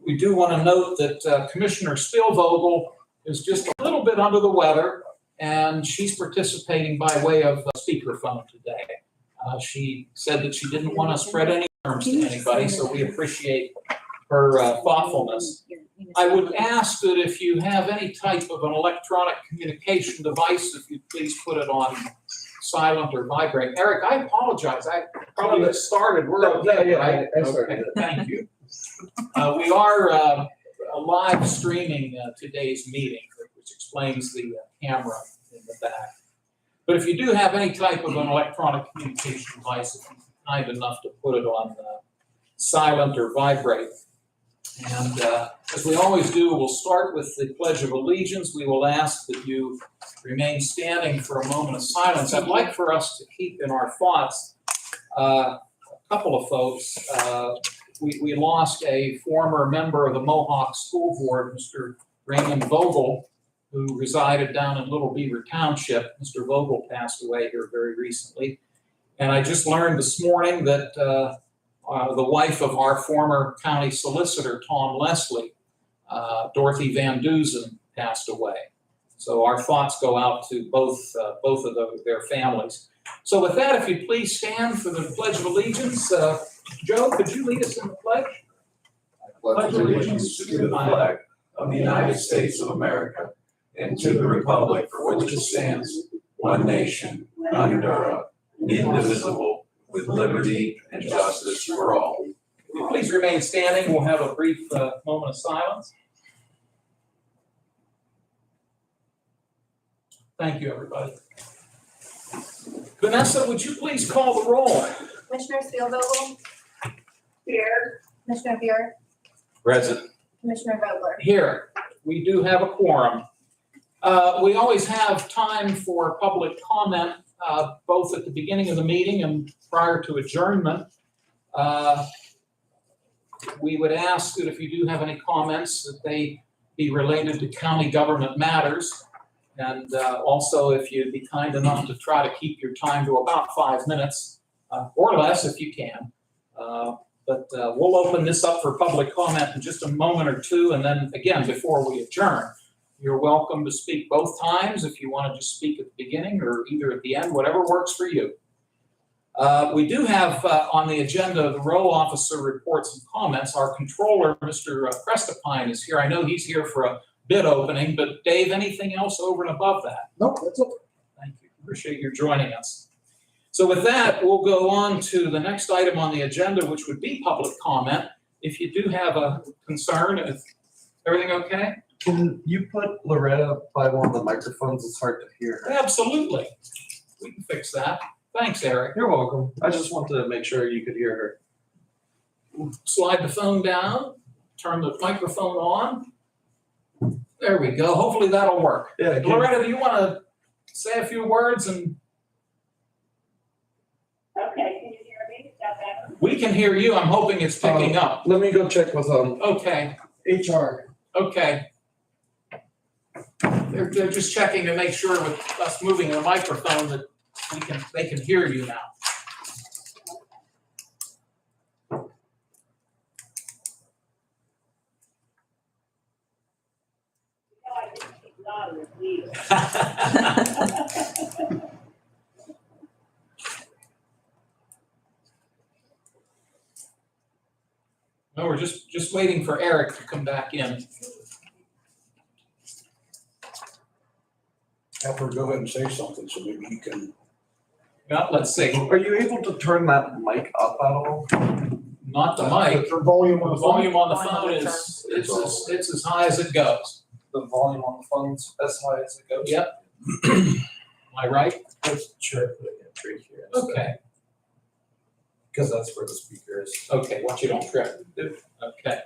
We do want to note that Commissioner Spielvogel is just a little bit under the weather, and she's participating by way of speakerphone today. She said that she didn't want to spread any germs to anybody, so we appreciate her thoughtfulness. I would ask that if you have any type of an electronic communication device, if you'd please put it on silent or vibrate. Eric, I apologize. I probably got started. We're okay, right? I started. Okay, thank you. We are live streaming today's meeting, which explains the camera in the back. But if you do have any type of an electronic communication device, if you're kind enough to put it on silent or vibrate. And as we always do, we'll start with the Pledge of Allegiance. We will ask that you remain standing for a moment of silence. I'd like for us to keep in our thoughts a couple of folks. We lost a former member of the Mohawk School Board, Mr. Raymond Vogel, who resided down in Little Beaver Township. Mr. Vogel passed away here very recently. And I just learned this morning that the wife of our former county solicitor, Tom Leslie, Dorothy Van Dusen, passed away. So our thoughts go out to both of their families. So with that, if you please stand for the Pledge of Allegiance. Joe, could you lead us in the pledge? I pledge allegiance to the flag of the United States of America and to the republic for which it stands, one nation, under God, indivisible, with liberty and justice for all. Please remain standing. We'll have a brief moment of silence. Thank you, everybody. Vanessa, would you please call the roll? Commissioner Spielvogel? Here. Commissioner Buick? Present. Commissioner Vogler? Here, we do have a quorum. We always have time for public comment, both at the beginning of the meeting and prior to adjournment. We would ask that if you do have any comments, that they be related to county government matters. And also, if you'd be kind enough to try to keep your time to about 5 minutes, or less if you can. But we'll open this up for public comment in just a moment or two. And then again, before we adjourn, you're welcome to speak both times if you want to just speak at the beginning or either at the end, whatever works for you. We do have on the agenda the row officer reports and comments. Our controller, Mr. Prestapine, is here. I know he's here for a bid opening, but Dave, anything else over and above that? Nope, that's it. Thank you. Appreciate your joining us. So with that, we'll go on to the next item on the agenda, which would be public comment. If you do have a concern, is everything okay? Can you put Loretta by one of the microphones? It's hard to hear her. Absolutely. We can fix that. Thanks, Eric. You're welcome. I just wanted to make sure you could hear her. Slide the phone down, turn the microphone on. There we go. Hopefully that'll work. Yeah. Loretta, do you want to say a few words? And Okay, can you hear me? Is that better? we can hear you. I'm hoping it's picking up. Let me go check with Okay, HR. okay. They're just checking to make sure with us moving the microphone that they can hear you now. I didn't keep nodding either. No, we're just waiting for Eric to come back in. Have her go ahead and say something so maybe he can. Now, let's see. Are you able to turn that mic up at all? Not the mic. The volume on The the phone. volume on the phone is, it's as high as it goes. The volume on the phone's as high as it goes? Yep. Am I right? Let's try putting it right here. instead, Okay, Because that's where the speaker is. okay, what you don't trip. Okay.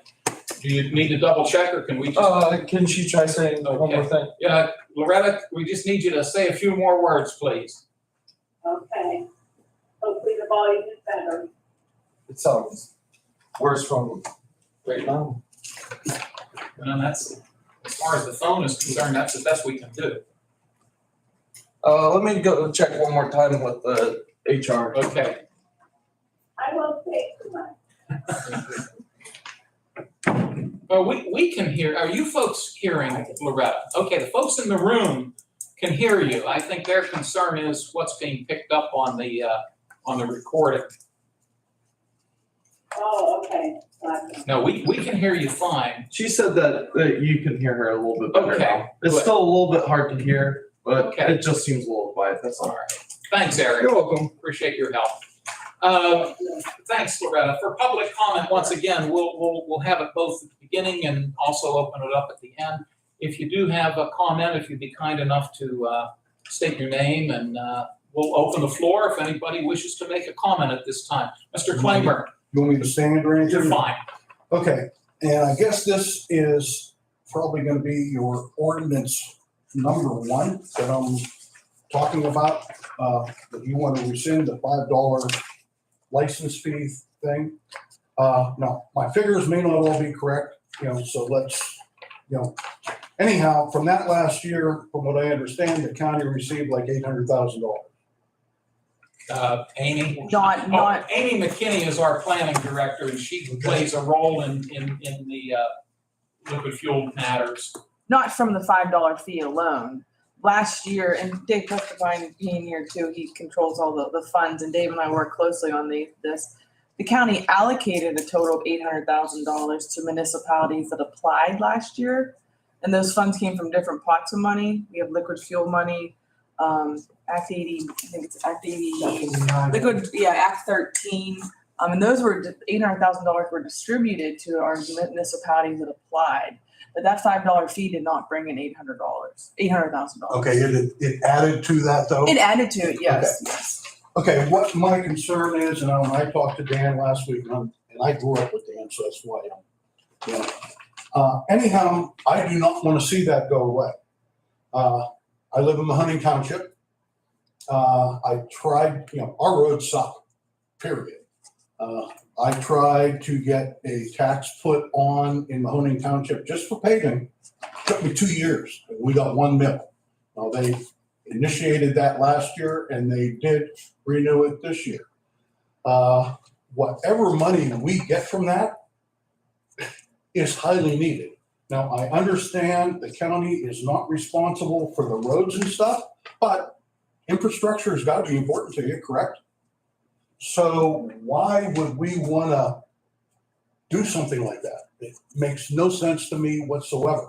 Do you need to double check or can we just? Can she try saying one more thing? Yeah, Loretta, we just need you to say a few more words, please. Okay. Hopefully the volume is better. It sounds worse from right now. And that's, as far as the phone is concerned, that's the best we can do. Let me go check one more time with the HR. Okay. I won't say too much. Oh, we can hear, are you folks hearing Loretta? Okay, the folks in the room can hear you. I think their concern is what's being picked up on the recording. Oh, okay, gotcha. No, we can hear you fine. She said that you can hear her a little bit better Okay, now. It's good. still a little bit hard to hear, but Okay. it just seems a little quiet, that's All all. right. Thanks, Eric. You're welcome. Appreciate your help. Thanks, Loretta. For public comment, once again, we'll have it both at the beginning and also open it up at the end. If you do have a comment, if you'd be kind enough to state your name, and we'll open the floor if anybody wishes to make a comment at this time. Mr. Klingberg, You want me to stand or anything? you're fine. Okay, and I guess this is probably gonna be your ordinance number 1 that I'm talking about. That you want to rescind the $5 license fee thing. Now, my figures may not all be correct, so let's, anyhow, from that last year, from what I understand, the county received like $800,000. Amy? Not, Amy McKinney is our planning director, and she plays a role in the liquid fuel matters. not from the $5 fee alone. Last year, and Dave Prescott being here too, he controls all the funds, and Dave and I work closely on this. The county allocated a total of $800,000 to municipalities that applied last year. And those funds came from different pots of money. We have liquid fuel money, Act 80, I think it's Act 80, Act 13. And those were, $800,000 were distributed to our municipalities that applied. But that $5 fee did not bring in $800,000. Okay, it added to that though? It added to it, yes. Okay, what my concern is, and when I talked to Dan last week, and I grew up with Dan, so that's why anyhow, I do not want to see that go away. I live in Mahoning Township. I tried, our roads suck, period. I tried to get a tax put on in Mahoning Township just for paving. Took me 2 years. We got 1 mil. Now, they initiated that last year, and they did renew it this year. Whatever money we get from that is highly needed. Now, I understand the county is not responsible for the roads and stuff, but infrastructure has got to be important to you, correct? So why would we want to do something like that? It makes no sense to me whatsoever.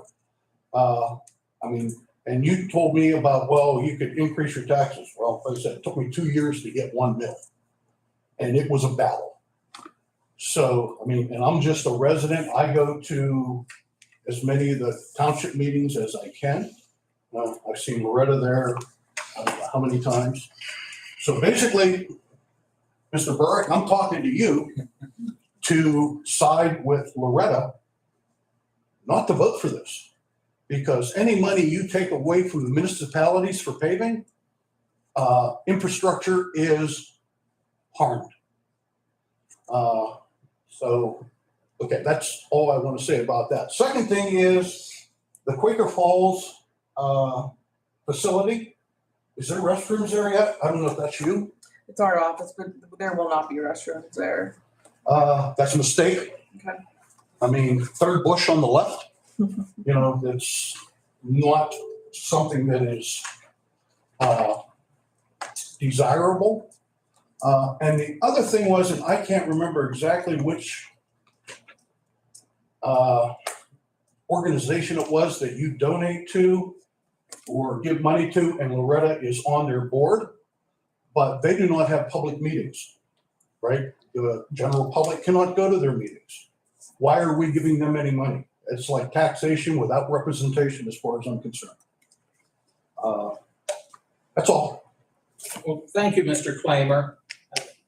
And you told me about, well, you could increase your taxes. Well, like I said, it took me 2 years to get 1 mil. And it was a battle. So, and I'm just a resident. I go to as many of the township meetings as I can. I've seen Loretta there, I don't know how many times. So basically, Mr. Burrick, I'm talking to you to side with Loretta, not to vote for this. Because any money you take away from the municipalities for paving, infrastructure is harmed. Okay, that's all I want to say about that. Second thing is the Quaker Falls facility. Is there restrooms there yet? I don't know if that's you. It's our office, but there will not be restrooms there. That's a mistake. Okay. Third bush on the left. It's not something that is desirable. And the other thing was, and I can't remember exactly which organization it was that you donate to or give money to, and Loretta is on their board, but they do not have public meetings, right? The general public cannot go to their meetings. Why are we giving them any money? It's like taxation without representation as far as I'm concerned. That's all. Well, thank you, Mr. Klamer.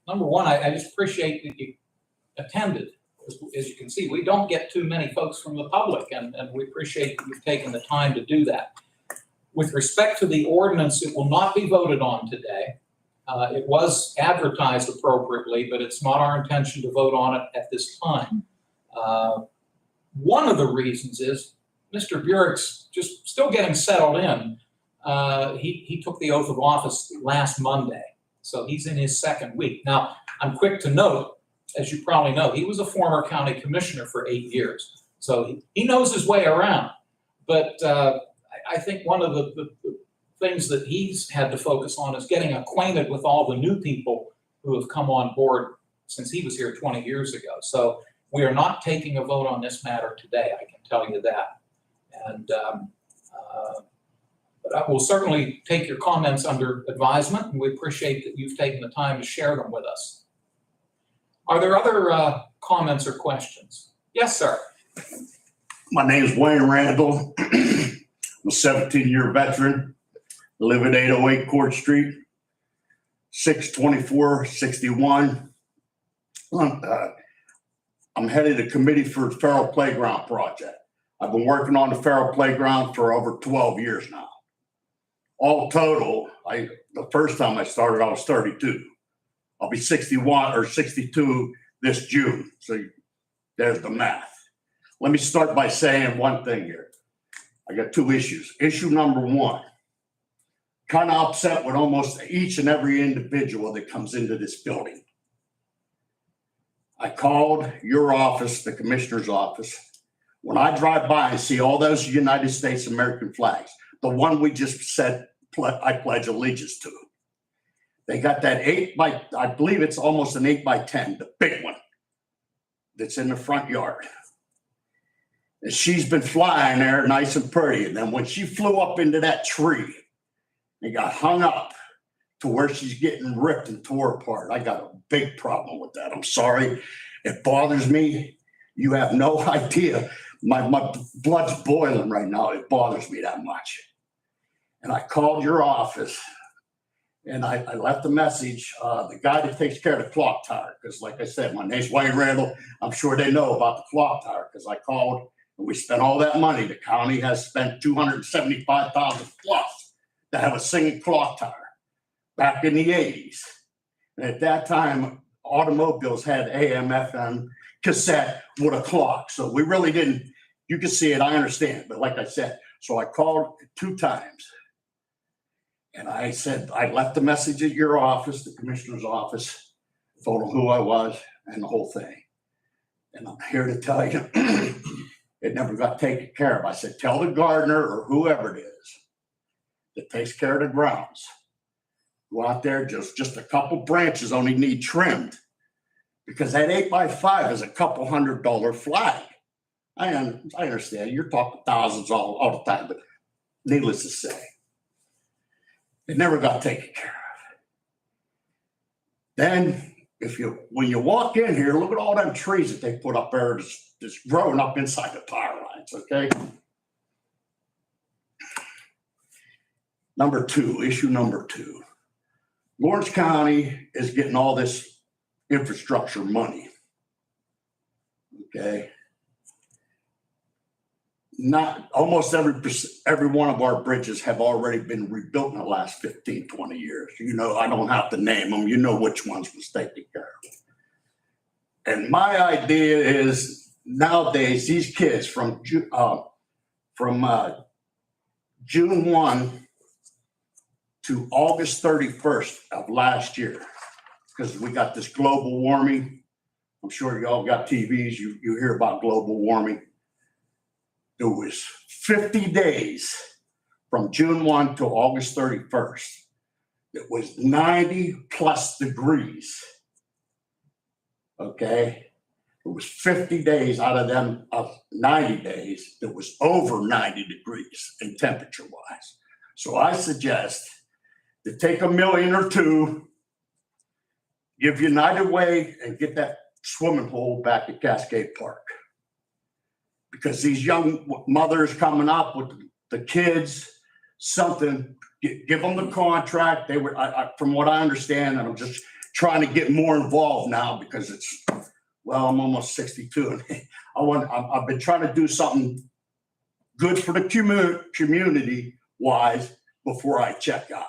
Number one, I just appreciate that you attended. As you can see, we don't get too many folks from the public, and we appreciate that you've taken the time to do that. With respect to the ordinance, it will not be voted on today. It was advertised appropriately, but it's not our intention to vote on it at this time. One of the reasons is Mr. Burrick's just still getting settled in. He took the oath of office last Monday, so he's in his second week. Now, I'm quick to note, as you probably know, he was a former county commissioner for 8 years. So he knows his way around. But I think one of the things that he's had to focus on is getting acquainted with all the new people who have come on board since he was here 20 years ago. So we are not taking a vote on this matter today, I can tell you that. And but I will certainly take your comments under advisement, and we appreciate that you've taken the time to share them with us. Are there other comments or questions? Yes, sir. My name is Wayne Randall. I'm a 17-year veteran. Live at 808 Court Street, 62461. I'm headed the committee for the Farrell Playground project. I've been working on the Farrell Playground for over 12 years now. All total, the first time I started, I was 32. I'll be 61 or 62 this June. So there's the math. Let me start by saying one thing here. I got two issues. Issue number one, kind of upset with almost each and every individual that comes into this building. I called your office, the commissioner's office. When I drive by and see all those United States American flags, the one we just said I pledge allegiance to, they got that I believe it's almost an 8x10, the big one that's in the front yard. And she's been flying there nice and pretty. And then when she flew up into that tree and got hung up to where she's getting ripped and tore apart, I got a big problem with that. I'm sorry. It bothers me. You have no idea. My blood's boiling right now. It bothers me that much. And I called your office and I left a message. The guy that takes care of the clock tower, because like I said, my name's Wayne Randall. I'm sure they know about the clock tower because I called and we spent all that money. The county has spent $275,000 plus to have a single clock tower back in the 80s. And at that time, automobiles had AM, FM, cassette with a clock. So we really didn't, you can see it, I understand. But like I said, so I called 2 times. And I said, I left a message at your office, the commissioner's office, told them who I was and the whole thing. And I'm here to tell you, it never got taken care of. I said, tell the gardener or whoever it is that takes care of the grounds. Go out there, just a couple branches only need trimmed because that 8x5 is a couple $100 flag. I understand you're talking thousands all the time, but needless to say, it never got taken care of. Then when you walk in here, look at all them trees that they put up there that's growing up inside the power lines, okay? Issue number 2. Lawrence County is getting all this infrastructure money, okay? Not almost every one of our bridges have already been rebuilt in the last 15, 20 years. You know, I don't have to name them. You know which ones was taken care of. And my idea is nowadays, these kids from June 1 to August 31st of last year, because we got this global warming. I'm sure y'all got TVs, you hear about global warming. It was 50 days from June 1 to August 31st. It was 90 plus degrees. Okay. It was 50 days out of them of 90 days that was over 90 degrees in temperature wise. So I suggest to take $1 million or $2 million, give United Way and get that swimming pool back at Cascade Park. Because these young mothers coming up with the kids, something, give them the contract. They were, from what I understand, and I'm just trying to get more involved now because I'm almost 62. And I've been trying to do something good for the community wise before I check out.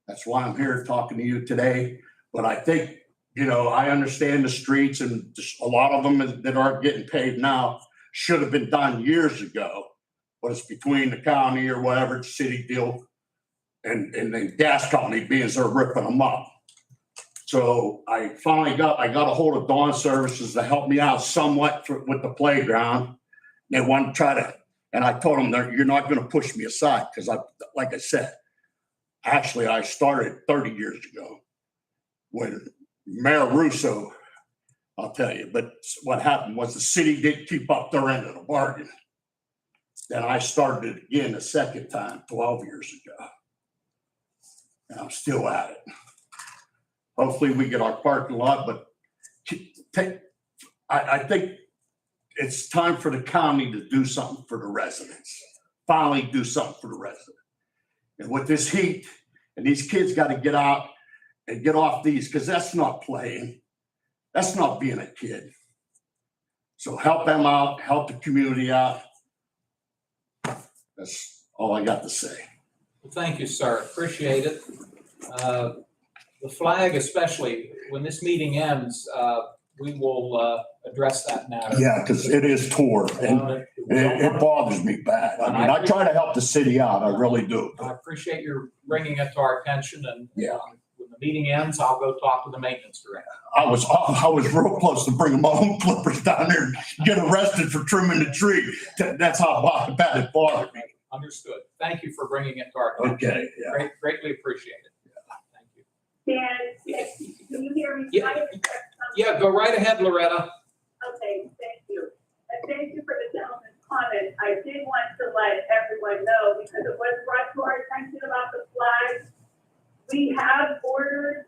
That's why I'm here talking to you today. But I think, I understand the streets and a lot of them that aren't getting paid now should have been done years ago, but it's between the county or whatever, the city deal and the gas company being there ripping them up. So I finally got a hold of Dawn Services to help me out somewhat with the playground. They want to try to, and I told them that you're not going to push me aside because like I said, actually I started 30 years ago when Mayor Russo, I'll tell you, but what happened was the city didn't keep up their end of the bargain. Then I started it again a second time 12 years ago. And I'm still at it. Hopefully we get our parking lot, but I think it's time for the county to do something for the residents. Finally do something for the residents. And with this heat, and these kids got to get out and get off these, because that's not playing. That's not being a kid. So help them out, help the community out. That's all I got to say. Well, thank you, sir. Appreciate it. The flag especially, when this meeting ends, we will address that matter. Yeah, because it is tore and it bothers me bad. I mean, I try to help the city out. I really do. I appreciate your bringing it to our attention, and Yeah. when the meeting ends, I'll go talk to the maintenance director. I was real close to bringing my own clippers down there and get arrested for trimming the tree. That's how bad it bothered me. Understood. Thank you for bringing it to our attention. Okay, yeah. Greatly appreciate it. Thank you. Can you hear me? Yeah. Yeah, go right ahead, Loretta. Okay, thank you. And thank you for the gentleman's comment. I did want to let everyone know, because it was brought to our attention about the flags. We have ordered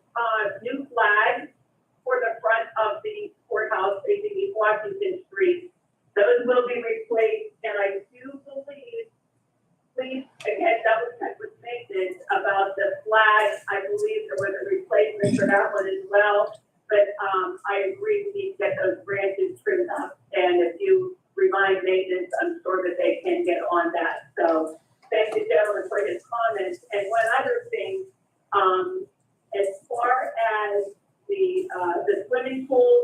new flags for the front of the courthouse facing East Washington Street. Those will be replaced, and I do believe, please, again, double check with maintenance about the flag. I believe there was a replacement for that one as well. But I agree, we need to get those branches trimmed up. And if you remind maintenance, I'm sure that they can get on that. So thank the gentleman for his comments. And one other thing, as far as the swimming pool,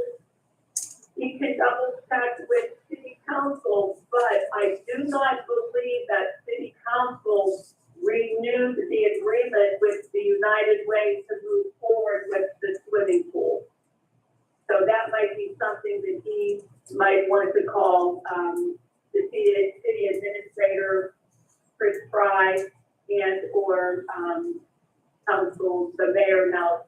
he can double check with city council, but I do not believe that city council renewed the agreement with the United Way to move forward with the swimming pool. So that might be something that he might want to call the city administrator, Chris Fry, and or council, the mayor now,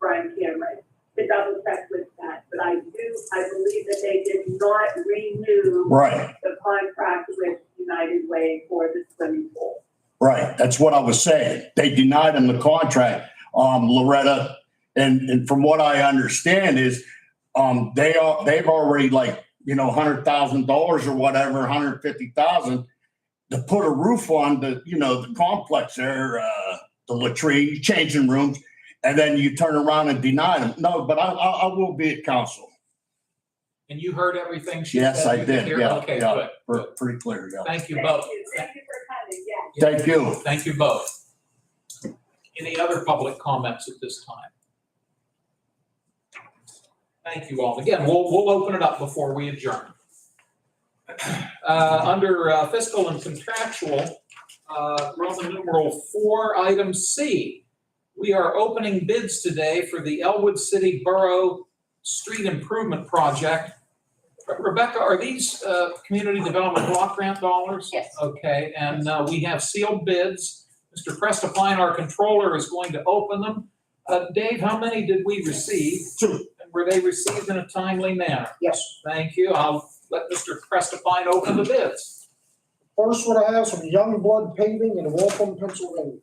Brian Cameron, to double check with that. But I believe that they did not renew Right, the contract with United Way for the swimming pool. right. That's what I was saying. They denied him the contract, Loretta. And from what I understand is, they've already $100,000 or whatever, 150,000 to put a roof on the complex there, the latrine, changing rooms, and then you turn around and deny them. No, but I will be at council. And you heard everything she said? Yes, I You could did. hear? Yeah, Okay, yeah. good. Pretty clear, yeah. Thank you both. Thank you for coming, yeah. Thank you. Thank you both. Any other public comments at this time? Thank you all. Again, we'll open it up before we adjourn. Under fiscal and contractual, Roman numeral 4, item C, we are opening bids today for the Elwood City Borough Street Improvement Project. Rebecca, are these community development block grant dollars? Yes. Okay, and we have sealed bids. Mr. Prestapine, our controller, is going to open them. Dave, how many did we receive? 2. And were they received in a timely manner? Yes. Thank you. I'll let Mr. Prestapine open the bids. First one I have is from Youngblood Paving in Waltham, Pennsylvania.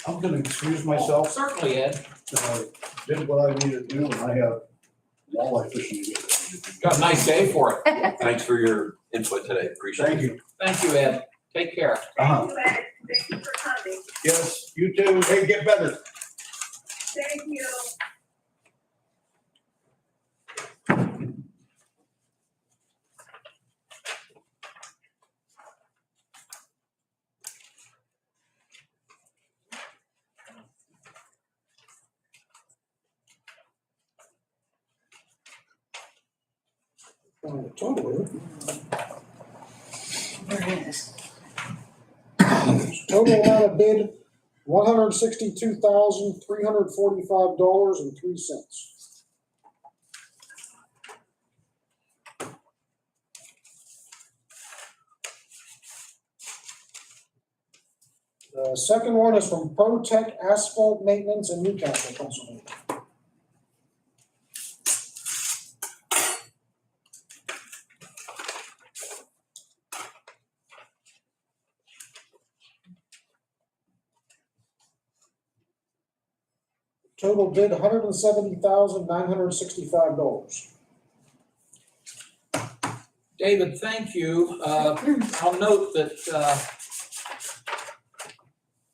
I'm gonna excuse myself. Certainly, Ed. Did what I needed to do, and I have walleye fishing to get. Got a nice day for it. Thanks for your input today. Appreciate it. Thank you. Thank you, Ed. Take care. Uh-huh. Thank you, Ed. Thank you for coming. Yes, you too. Hey, get better. Thank you. The total here. There it is. Total amount of bid, $162,345.03. The second one is from ProTech Asphalt Maintenance in Newcastle, Pennsylvania. Total bid, $170,965. David, thank you. I'll note that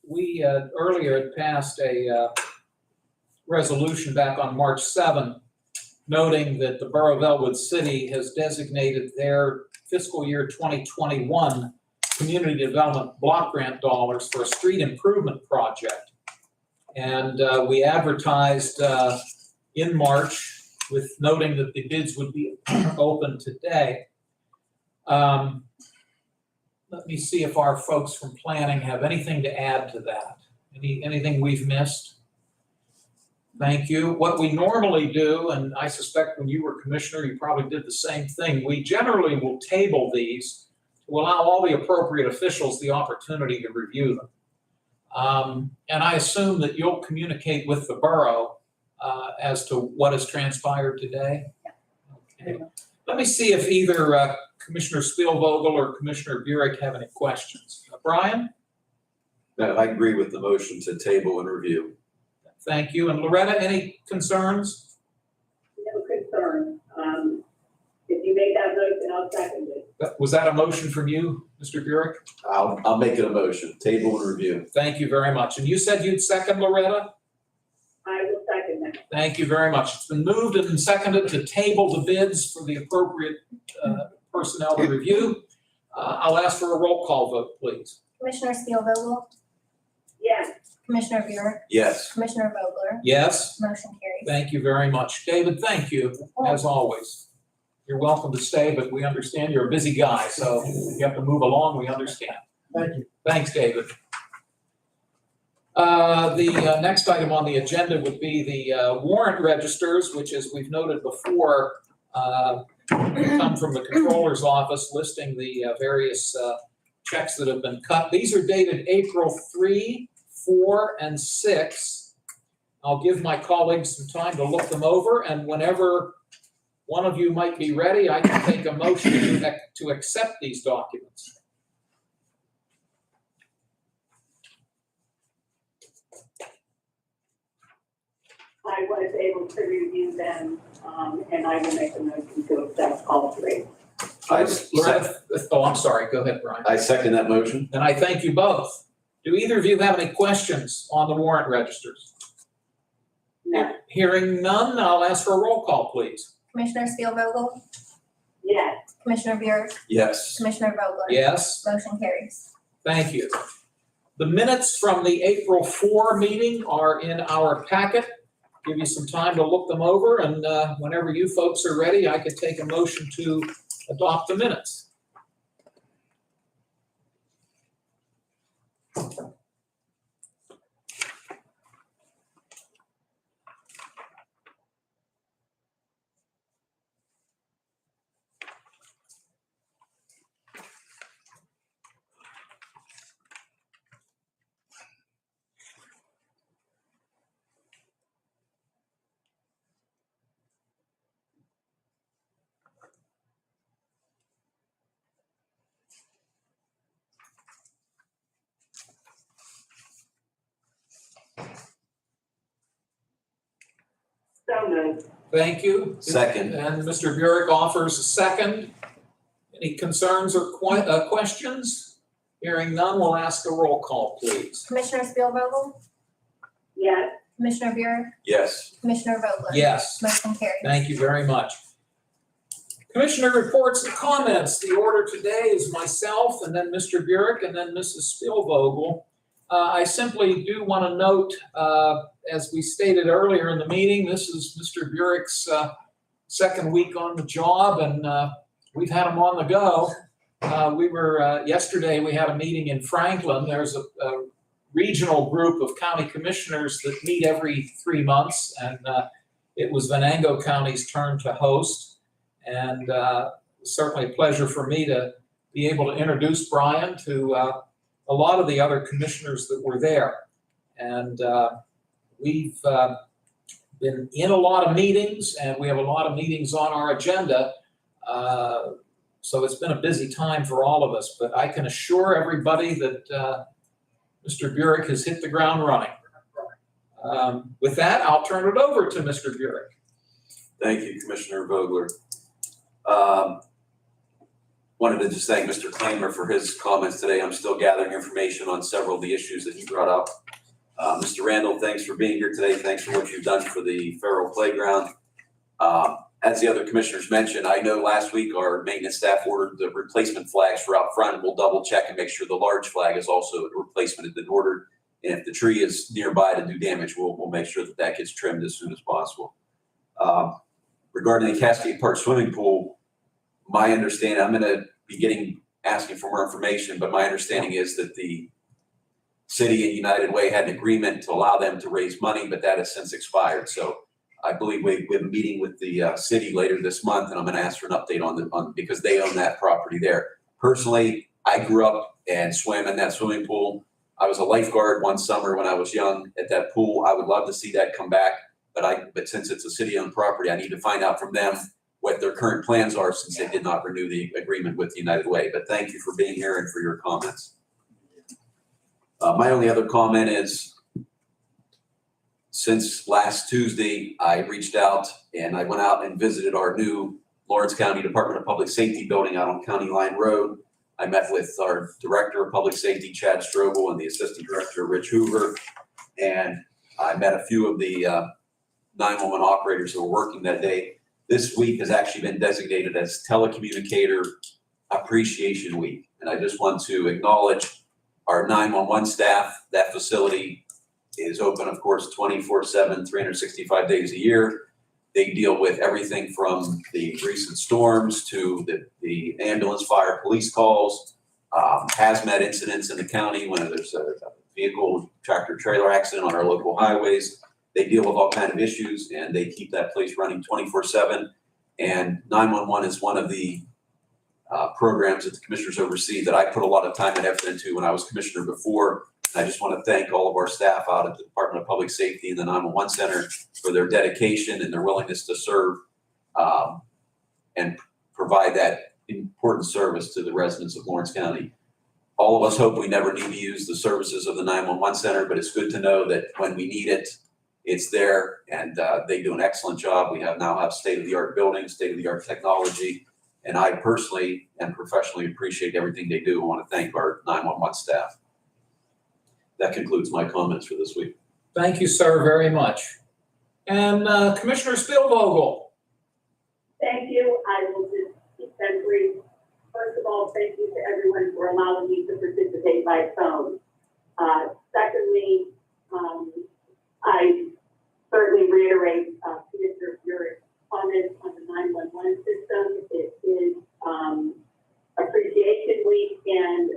we earlier had passed a resolution back on March 7, noting that the Borough of Elwood City has designated their fiscal year 2021 Community Development Block Grant dollars for a street improvement project. And we advertised in March with noting that the bids would be open today. Let me see if our folks from planning have anything to add to that. Anything we've missed? Thank you. What we normally do, and I suspect when you were commissioner, you probably did the same thing. We generally will table these to allow all the appropriate officials the opportunity to review them. And I assume that you'll communicate with the borough as to what has transpired today? Okay. Let me see if either Commissioner Spielvogel or Commissioner Burek have any questions. Brian? No, I agree with the motion to table and review. Thank you. And Loretta, any concerns? No concern. If you make that motion, I'll second it. Was that a motion from you, Mr. Burek? I'll make it a motion, table and review. Thank you very much. And you said you'd second, Loretta? I will second that. Thank you very much. It's been moved and seconded to table the bids for the appropriate personnel to review. I'll ask for a roll call vote, please. Commissioner Spielvogel, Yes. Commissioner Buick, Yes. Commissioner Vogler, Yes? motion carries. Thank you very much. David, thank you, as always. You're welcome to stay, but we understand you're a busy guy, so you have to move along, we understand. Thank you. Thanks, David. The next item on the agenda would be the warrant registers, which, as we've noted before, come from the controller's office listing the various checks that have been cut. These are dated April 3, 4, and 6. I'll give my colleagues some time to look them over, and whenever one of you might be ready, I can take a motion to accept these documents. I was able to review them, and I will make a motion to accept all three. Loretta, oh, I'm sorry. Go ahead, Brian. I second that motion. And I thank you both. Do either of you have any questions on the warrant registers? No. Hearing none, I'll ask for a roll call, please. Commissioner Spielvogel, Yes. Commissioner Buick, Yes. Commissioner Vogler. Yes, Motion carries. thank you. The minutes from the April 4 meeting are in our packet. Give you some time to look them over, and whenever you folks are ready, I could take a motion to adopt the minutes. So moved. Thank you. Second. And Mr. Burek offers a second. Any concerns or questions? Hearing none, we'll ask a roll call, please. Commissioner Spielvogel, Yes. Commissioner Buick, Yes. Commissioner Vogler. Yes. Motion carries. Thank you very much. Commissioner reports and comments. The order today is myself and then Mr. Burek and then Mrs. Spielvogel. I simply do want to note, as we stated earlier in the meeting, this is Mr. Burek's second week on the job, and we've had them on the go. Yesterday, we had a meeting in Franklin. There's a regional group of county commissioners that meet every 3 months, and it was Venango County's turn to host. And certainly a pleasure for me to be able to introduce Brian to a lot of the other commissioners that were there. And we've been in a lot of meetings, and we have a lot of meetings on our agenda. So it's been a busy time for all of us, but I can assure everybody that Mr. Burek has hit the ground running. With that, I'll turn it over to Mr. Burek. Thank you, Commissioner Vogler. Wanted to just thank Mr. Kramer for his comments today. I'm still gathering information on several of the issues that he brought up. Mr. Randall, thanks for being here today. Thanks for what you've done for the Farrell Playground. As the other commissioners mentioned, I know last week our maintenance staff ordered the replacement flags for out front, and we'll double check and make sure the large flag is also a replacement has been ordered. And if the tree is nearby to do damage, we'll make sure that that gets trimmed as soon as possible. Regarding the Cascade Park swimming pool, my understanding, I'm gonna be asking for more information, but my understanding is that the city and United Way had an agreement to allow them to raise money, but that has since expired. So I believe we have a meeting with the city later this month, and I'm gonna ask for an update on because they own that property there. Personally, I grew up and swam in that swimming pool. I was a lifeguard one summer when I was young at that pool. I would love to see that come back, but since it's a city-owned property, I need to find out from them what their current plans are since they did not renew the agreement with United Way. But thank you for being here and for your comments. My only other comment is, since last Tuesday, I reached out and I went out and visited our new Lawrence County Department of Public Safety building out on County Line Road. I met with our Director of Public Safety, Chad Strobel, and the Assistant Director, Rich Hoover. And I met a few of the 911 operators who were working that day. This week has actually been designated as Telecommunicator Appreciation Week. And I just want to acknowledge our 911 staff. That facility is open, of course, 24/7, 365 days a year. They deal with everything from the recent storms to the ambulance, fire, police calls, hazmat incidents in the county when there's a vehicle, tractor trailer accident on our local highways. They deal with all kinds of issues, and they keep that place running 24/7. And 911 is one of the programs that the commissioners oversee that I put a lot of time and effort into when I was commissioner before. And I just want to thank all of our staff out at the Department of Public Safety and the 911 Center for their dedication and their willingness to serve and provide that important service to the residents of Lawrence County. All of us hope we never need to use the services of the 911 Center, but it's good to know that when we need it, it's there, and they do an excellent job. We now have state-of-the-art buildings, state-of-the-art technology, and I personally and professionally appreciate everything they do. I want to thank our 911 staff. That concludes my comments for this week. Thank you, sir, very much. And Commissioner Spielvogel. Thank you. I will just keep that brief. First of all, thank you to everyone for allowing me to participate by phone. Secondly, I certainly reiterate Commissioner Burek's comments on the 911 system. It is Appreciation Week, and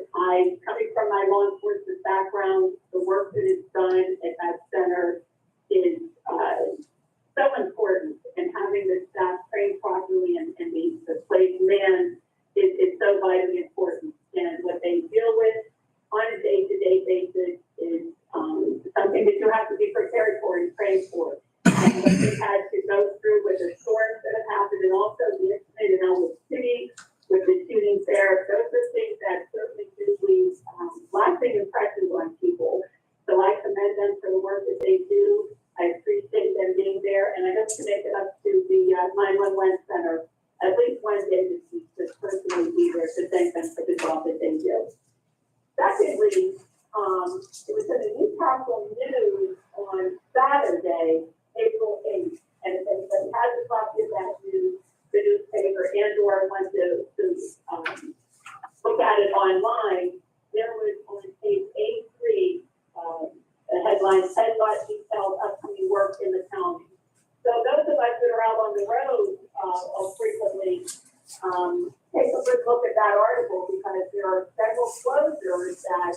coming from my law enforcement background, the work that is done at that center is so important, and having the staff trained properly and the place manned is so vitally important. And what they deal with on a day-to-day basis is something that you have to be prepared for and trained for. And what they've had to go through with the storms that have happened, and also the incident in Elwood City with the shootings there, those are things that certainly do leave lasting impressions on people. So I commend them for the work that they do. I appreciate them being there, and I hope to make it up to the 911 Center at least one day this week to personally be there to thank them for the job that they do. Secondly, it was in the Newcastle News on Saturday, April 8th, and if anybody has a copy of that news, the newspaper, and/or want to look at it online, there was on page 83 a headline, "Headlight details upcoming work in the county." So those of us that are out on the road that article because there are several closures that,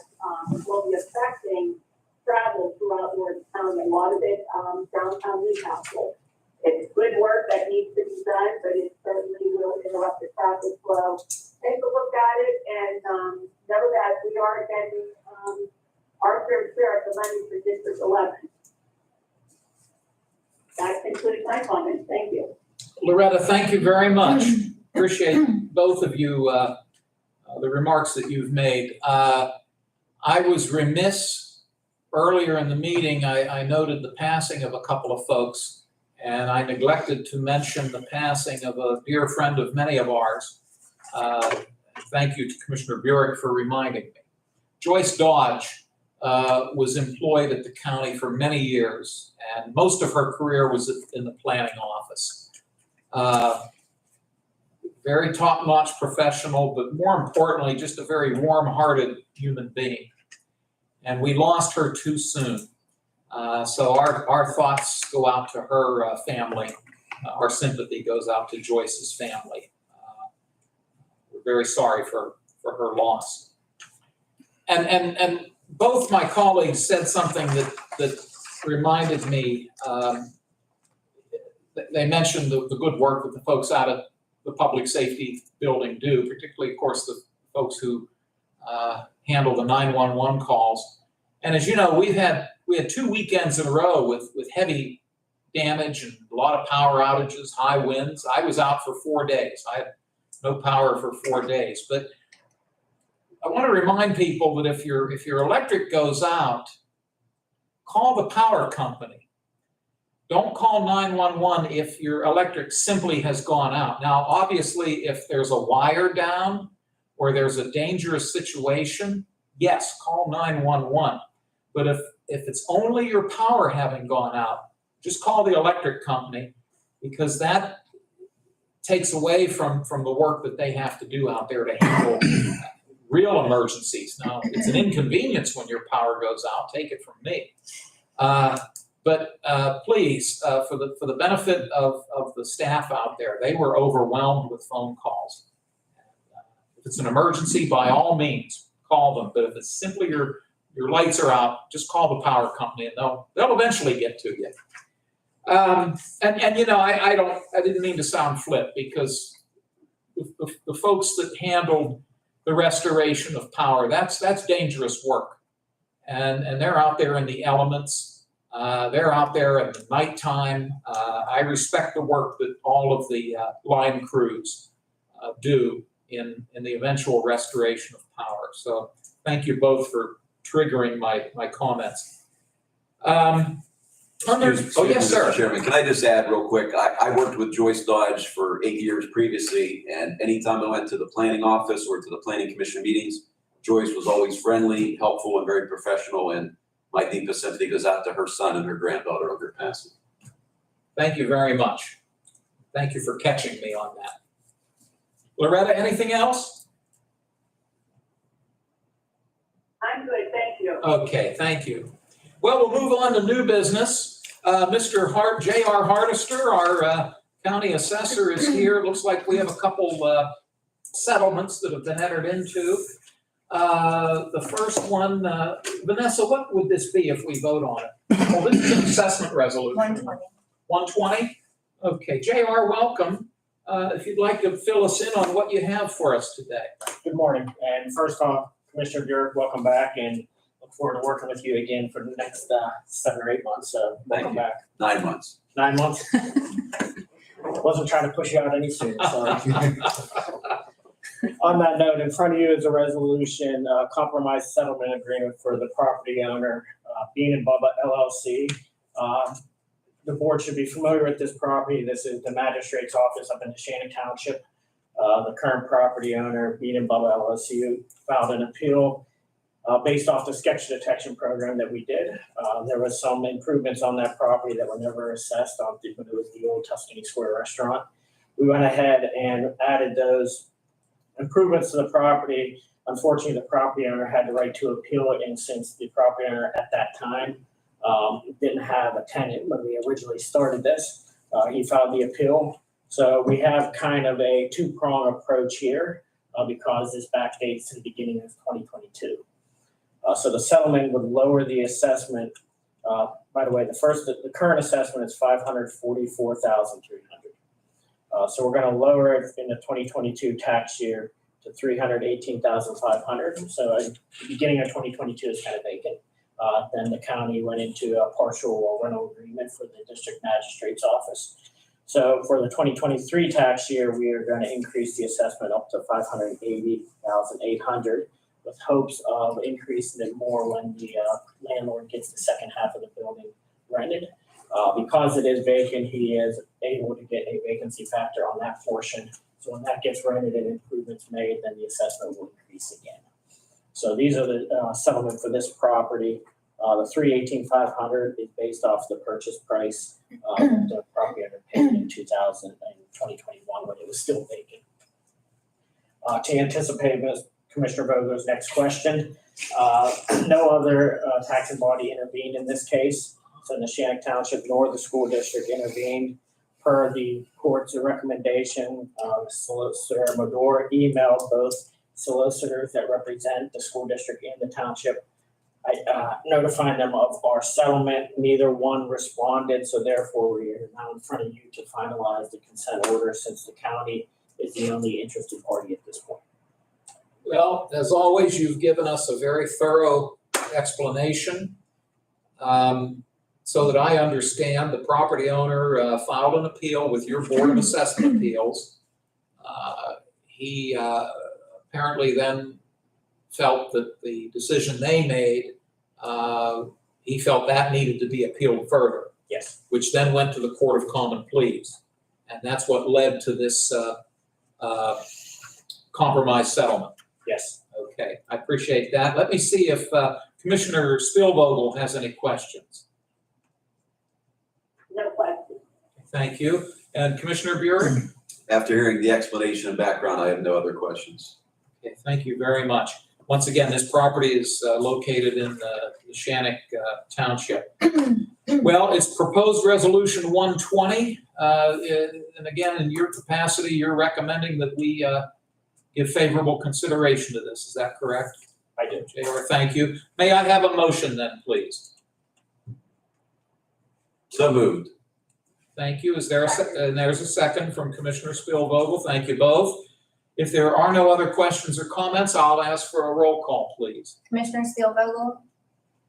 will be affecting travel throughout Orange County, a lot of it, downtown Newcastle. It's good work that needs to be done, but it certainly will interrupt the traffic flow. Take a look at it and, know that we are getting, our fair share of the money for District 11. That concludes my comments. Thank you. Loretta, thank you very much. Appreciate both of you, the remarks that you've made. I was remiss earlier in the meeting. I noted the passing of a couple of folks, and I neglected to mention the passing of a dear friend of many of ours. Thank you to Commissioner Burek for reminding me. Joyce Dodge was employed at the county for many years, and most of her career was in the planning office. Very top-notch professional, but more importantly, just a very warm-hearted human being. And we lost her too soon. So our thoughts go out to her family. Our sympathy goes out to Joyce's family. We're very sorry for her loss. And both my colleagues said something that reminded me. They mentioned the good work that the folks out at the public safety building do, particularly, of course, the folks who handle the 911 calls. And as you know, we had 2 weekends in a row with heavy damage and a lot of power outages, high winds. I was out for 4 days. I had no power for 4 days. But I want to remind people that if your electric goes out, call the power company. Don't call 911 if your electric simply has gone out. Now, obviously, if there's a wire down or there's a dangerous situation, yes, call 911. But if it's only your power having gone out, just call the electric company, because that takes away from the work that they have to do out there to handle real emergencies. Now, it's an inconvenience when your power goes out, take it from me. But please, for the benefit of the staff out there, they were overwhelmed with phone calls. If it's an emergency, by all means, call them. But if it's simply your lights are out, just call the power company, and they'll eventually get to you. And you know, I didn't mean to sound flip, because the folks that handled the restoration of power, that's dangerous work, and they're out there in the elements. They're out there at the nighttime. I respect the work that all of the line crews do in the eventual restoration of power. So thank you both for triggering my comments. Excuse me, yes, sir. Mr. Chairman, can I just add real quick? I worked with Joyce Dodge for 8 years previously, and anytime I went to the planning office or to the planning commission meetings, Joyce was always friendly, helpful, and very professional, and my deepest sympathy goes out to her son and her granddaughter of their passing. Thank you very much. Thank you for catching me on that. Loretta, anything else? I'm good, thank you. Okay, thank you. Well, we'll move on to new business. Mr. J.R. Hardister, our county assessor, is here. It looks like we have a couple settlements that have been entered into. The first one, Vanessa, what would this be if we vote on it? Well, this is an assessment resolution. 120. 120? Okay, JR, welcome. If you'd like to fill us in on what you have for us today. Good morning, and first off, Commissioner Burek, welcome back, and look forward to working with you again for the next 7 or 8 months, so welcome Thank you. back. 9 months. 9 months? Wasn't trying to push you out any sooner, sorry. On that note, in front of you is a resolution, compromise settlement agreement for the property owner, Bean and Bubba LLC. The board should be familiar with this property. This is the magistrate's office up in Shannon Township. The current property owner, Bean and Bubba LLC, filed an appeal based off the sketch detection program that we did. There was some improvements on that property that were never assessed on it was the old Tuscany Square restaurant. We went ahead and added those improvements to the property. Unfortunately, the property owner had the right to appeal it, and since the property owner at that time didn't have a tenant when we originally started this, he filed the appeal. So we have kind of a two-prong approach here. because this backdates to the beginning of 2022. So the settlement would lower the assessment. By the way, the current assessment is $544,300. So we're going to lower it in the 2022 tax year to $318,500. So the beginning of 2022 is kind of vacant. Then the county went into a partial rental agreement for the district magistrate's office. So for the 2023 tax year, we are going to increase the assessment up to $580,800 with hopes of increasing it more when the landlord gets the second half of the building rented. Because it is vacant, he is able to get a vacancy factor on that portion. So when that gets rented and improvements made, then the assessment will increase again. So these are the settlement for this property. The $318,500 is based off the purchase price the property owner paid in 2021 when it was still vacant. To anticipate Commissioner Vogler's next question, no other taxing body intervened in this case. So Neshannock Township nor the school district intervened. Per the court's recommendation, Solicitor Medora emailed both solicitors that represent the school district and the township, notifying them of our settlement. Neither one responded, so therefore we are now in front of you to finalize the consent order since the county is the only interested party at this point. Well, as always, you've given us a very thorough explanation. So that I understand, the property owner filed an appeal with your Board of Assessment Appeals. He apparently then felt that the decision they made, he felt that needed to be appealed further. Yes. Which then went to the Court of Common Pleas. And that's what led to this compromise settlement. Yes. Okay, I appreciate that. Let me see if Commissioner Spielvogel has any questions. No question. Thank you. And Commissioner Buren? After hearing the explanation and background, I have no other questions. Okay, thank you very much. Once again, this property is located in Neshannock Township. Well, it's proposed resolution 120. And again, in your capacity, you're recommending that we give favorable consideration to this. Is that correct? I do. JR, thank you. May I have a motion then, please? So moved. Thank you. Is there and there's a second from Commissioner Spielvogel. Thank you both. If there are no other questions or comments, I'll ask for a roll call, please. Commissioner Spielvogel,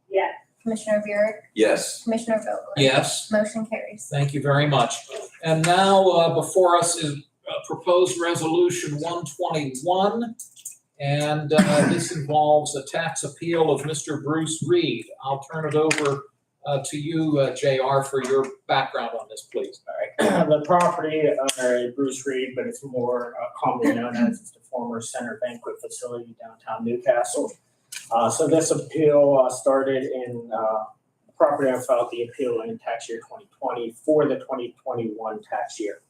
Yes. Commissioner Buick, Yes. Commissioner Vogler. Yes, Motion carries. thank you very much. And now before us is proposed resolution 121. And this involves a tax appeal of Mr. Bruce Reed. I'll turn it over to you, JR, for your background on this, please. All right. The property owner is Bruce Reed, but it's more commonly known as the former Center Banquet Facility downtown Newcastle. So this appeal started in property owner filed the appeal in tax year 2020 for the 2021 tax year.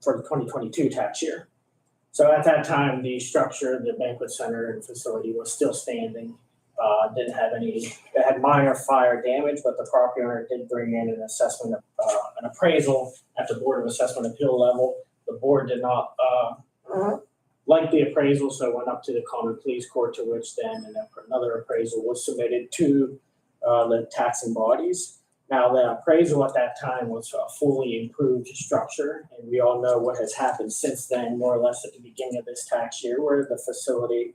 For the 2022 tax year. So at that time, the structure, the banquet center and facility was still standing. It had minor fire damage, but the property owner did bring in an assessment, an appraisal at the Board of Assessment Appeal level. The board did not like the appraisal, so it went up to the Common Pleas Court, to which then another appraisal was submitted to the taxing bodies. Now, the appraisal at that time was a fully improved structure, and we all know what has happened since then, more or less at the beginning of this tax year, where the facility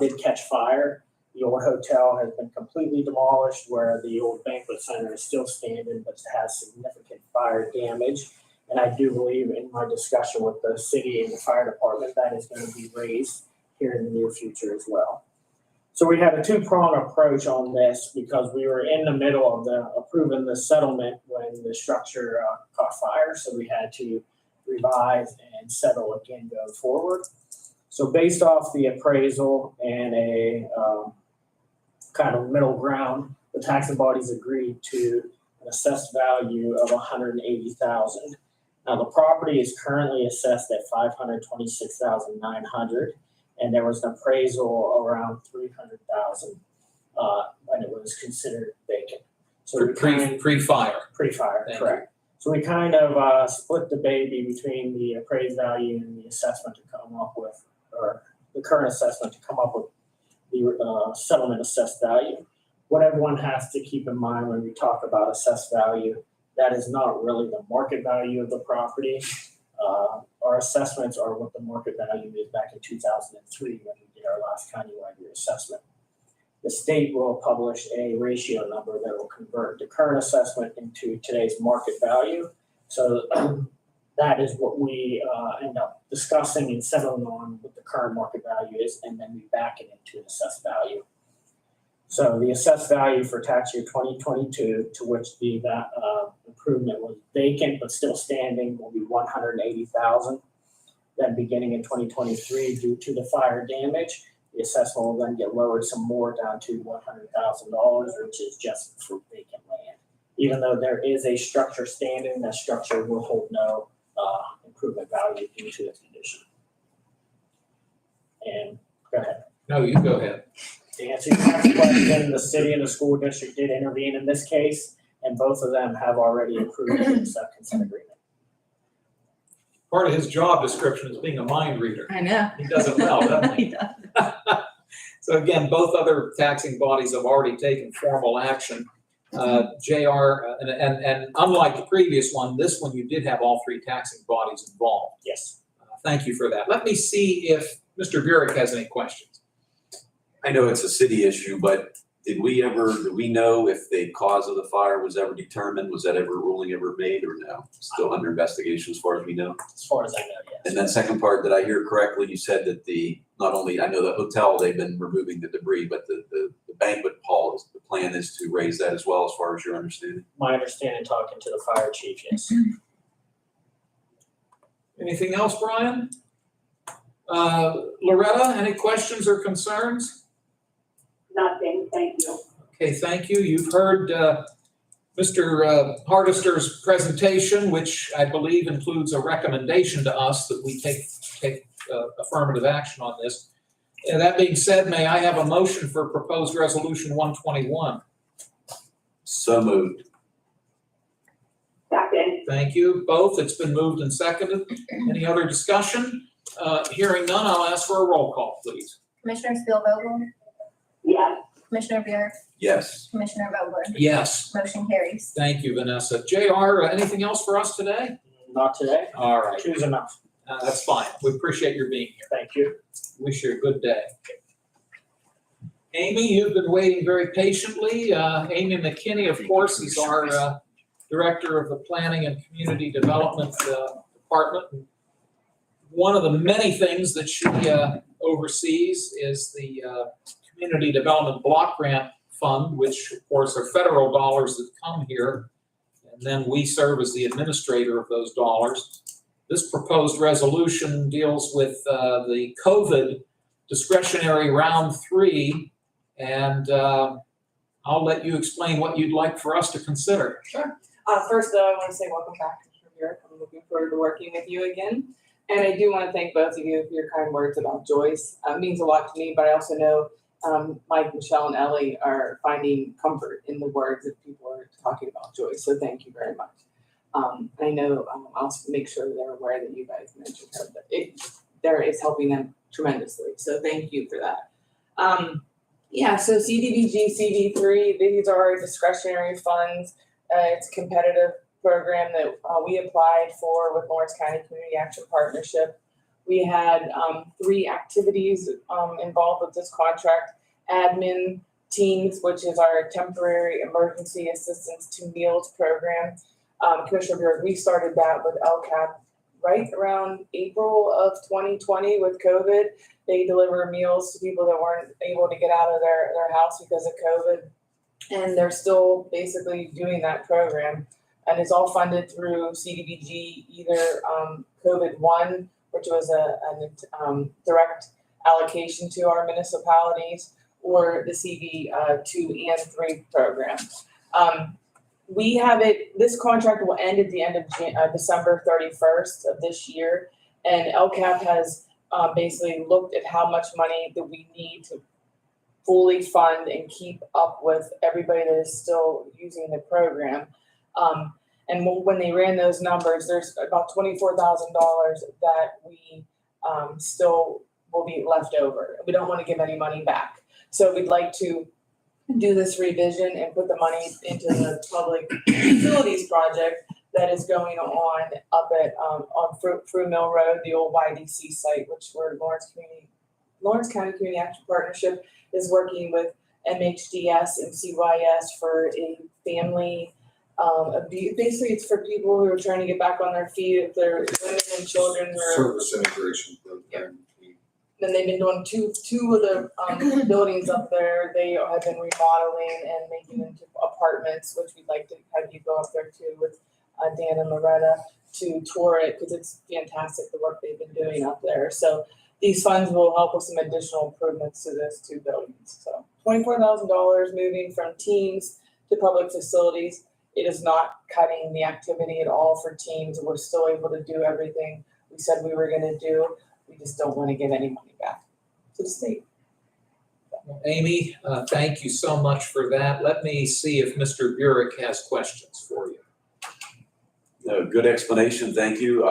did catch fire. The old hotel has been completely demolished, where the old banquet center is still standing, but has significant fire damage. And I do believe in my discussion with the city and the fire department, that is going to be raised here in the near future as well. So we had a two-pronged approach on this because we were in the middle of approving the settlement when the structure caught fire. So we had to revise and settle again going forward. So based off the appraisal and a kind of middle ground, the taxing bodies agreed to an assessed value of $180,000. Now the property is currently assessed at $526,900. And there was an appraisal around $300,000 when it was considered vacant. So Pre-fire. Pre-fire, Thank correct. So we kind of split the baby between the appraised value and the assessment to come up with, or the current assessment to come up with the settlement assessed value. What everyone has to keep in mind when we talk about assessed value, that is not really the market value of the property. Our assessments are what the market value is back in 2003 when we did our last countywide reassessment. The state will publish a ratio number that will convert the current assessment into today's market value. So that is what we end up discussing and settling on what the current market value is, and then we back it into an assessed value. So the assessed value for tax year 2022, to which the improvement was vacant but still standing, will be $180,000. Then beginning in 2023, due to the fire damage, the assessment will then get lowered some more down to $100,000, which is just for vacant land. Even though there is a structure standing, that structure will hold no improvement value due to its condition. And go ahead. No, you go ahead. To answer your next question, the city and the school district did intervene in this case, and both of them have already approved the acceptance agreement. Part of his job description is being a mind reader. I know. He does it well, doesn't he? He does. So again, both other taxing bodies have already taken formal action. JR, and unlike the previous one, this one you did have all three taxing bodies involved. Yes. Thank you for that. Let me see if Mr. Burek has any questions. I know it's a city issue, but did we know if the cause of the fire was ever determined? Was that ruling ever made or no? Still under investigation as far as we know? As far as I know, yes. And then second part, did I hear correctly? You said that not only, I know the hotel, they've been removing the debris, but the banquet hall, the plan is to raise that as well, as far as your understanding? My understanding, talking to the fire chief, yes. Anything else, Brian? Loretta, any questions or concerns? Nothing, thank you. Okay, thank you. You've heard Mr. Hardister's presentation, which I believe includes a recommendation to us that we take affirmative action on this. And that being said, may I have a motion for proposed resolution 121? So moved. Second, Thank you, both. It's been moved and seconded. Any other discussion? Hearing none, I'll ask for a roll call, please. Commissioner Spielvogel, yes. Commissioner Buick, Yes. Commissioner Vogler, Yes, motion carries. thank you, Vanessa. JR, anything else for us today? Not today. All right, Two's enough. that's fine. We appreciate your being here. Thank you. Wish you a good day. Amy, you've been waiting very patiently. Amy McKinney, of course, is our Director of the Planning and Community Development Department. One of the many things that she oversees is the Community Development Block Grant Fund, which of course are federal dollars that come here. And then we serve as the administrator of those dollars. This proposed resolution deals with the COVID discretionary round 3. And I'll let you explain what you'd like for us to consider. Sure. First, though, I want to say welcome back to New York. I'm looking forward to working with you again. And I do want to thank both of you for your kind words about Joyce. It means a lot to me, but I also know Mike, Michelle, and Ellie are finding comfort in the words that people are talking about Joyce. So thank you very much. I know I'll make sure they're aware that you guys mentioned her, but there is helping them tremendously. So thank you for that. So CDBG, CD3, these are our discretionary funds. It's a competitive program that we applied for with Lawrence County Community Action Partnership. We had 3 activities involved with this contract. Admin teams, which is our temporary emergency assistance to meals program. Commissioner Bureau, we started that with LCAP right around April of 2020 with COVID. They deliver meals to people that weren't able to get out of their house because of COVID. And they're still basically doing that program. And it's all funded through CDBG, either COVID 1, which was a direct allocation to our municipalities, or the CD 2 and 3 program. We have this contract will end at the end of December 31st of this year. And LCAP has basically looked at how much money that we need to fully fund and keep up with everybody that is still using the program. And when they ran those numbers, there's about $24,000 that we still will be left over. We don't want to give any money back. So we'd like to do this revision and put the money into the public facilities project that is going on up at, on Fruit Mill Road, the old YDC site, which we're Lawrence County Community Action Partnership is working with MHDS and CYS for a family, basically it's for people who are trying to get back on their feet, if they're women and children or. Service integration program. Then they've been doing two of the buildings up there. They have been remodeling and making them into apartments, which we'd like to have you go up there too with Dan and Loretta to tour it because it's fantastic the work they've been doing up there. So these funds will help with some additional improvements to those two buildings. So $24,000 moving from teams to public facilities. It is not cutting the activity at all for teams. We're still able to do everything we said we were going to do. We just don't want to give any money back to the state. Well, Amy, thank you so much for that. Let me see if Mr. Burek has questions for you. Good explanation, thank you.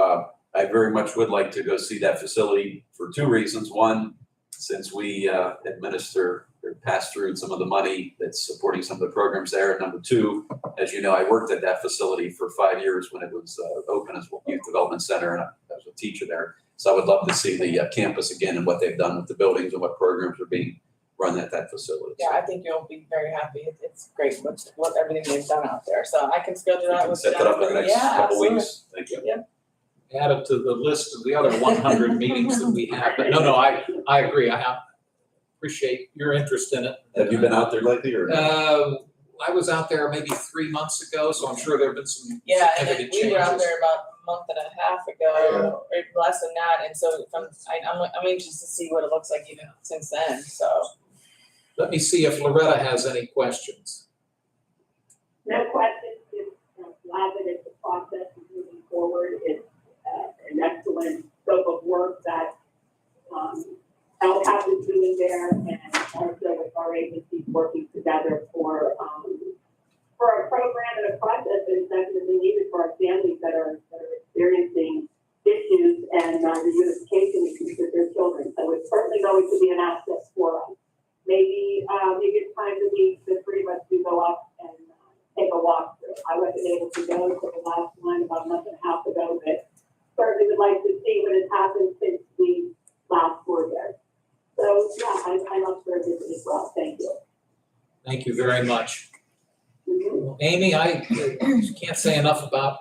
I very much would like to go see that facility for two reasons. One, since we administer or pass through some of the money that's supporting some of the programs there. And number two, as you know, I worked at that facility for 5 years when it was open as a youth development center, and I was a teacher there. So I would love to see the campus again and what they've done with the buildings and what programs are being run at that facility. Yeah, I think you'll be very happy. It's great what everything they've done out there. So I can schedule that with Set that up in the next Yeah, couple absolutely. weeks. Thank you. Add it to the list of the other 100 meetings that we have. But no, I agree. I appreciate your interest in it. Have you been out there lately or? I was out there maybe 3 months ago, so I'm sure there have been some Yeah, and then significant we were out changes. there about a month and a half ago, or less than that. And so I'm anxious to see what it looks like even since then. So. Let me see if Loretta has any questions. No questions, just glad that it's a process of moving forward. It's an excellent scope of work that LCAP is doing there, and also with our agencies working together for a program and a process that is definitely needed for our families that are experiencing issues and reunification issues with their children. So it's certainly going to be an asset for us. Maybe it's time to be the three of us to go up and take a walk through. I wasn't able to go to the last one about a month and a half ago, but certainly would like to see what has happened since we last were there. So yeah, I love for a visit as well. Thank you. Thank you very much. Mhm. Amy, I can't say enough about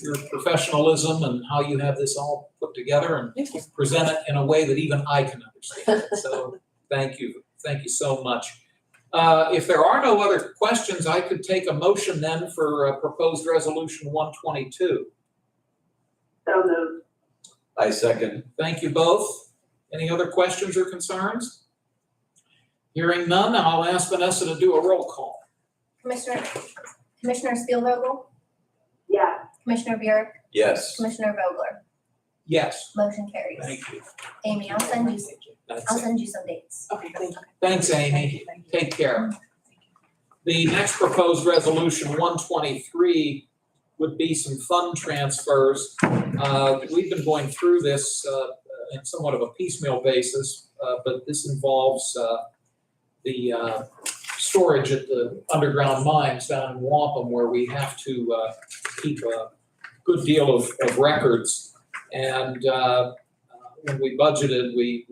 your professionalism and how you have this all put together and Thank you. present it in a way that even I can understand. So thank you. Thank you so much. If there are no other questions, I could take a motion then for proposed resolution 122. So moved. I second. Thank you both. Any other questions or concerns? Hearing none, I'll ask Vanessa to do a roll call. Commissioner Spielvogel, Yeah. Commissioner Burek, Yes. Commissioner Vogler, Yes, motion carries. thank you. Amy, I'll send you some dates. Okay, thank you. Thanks, Amy. Take care. The next proposed resolution, 123, would be some fund transfers. We've been going through this in somewhat of a piecemeal basis, but this involves the storage at the underground mines down in Wampum, where we have to keep a good deal of records. And when we budgeted, we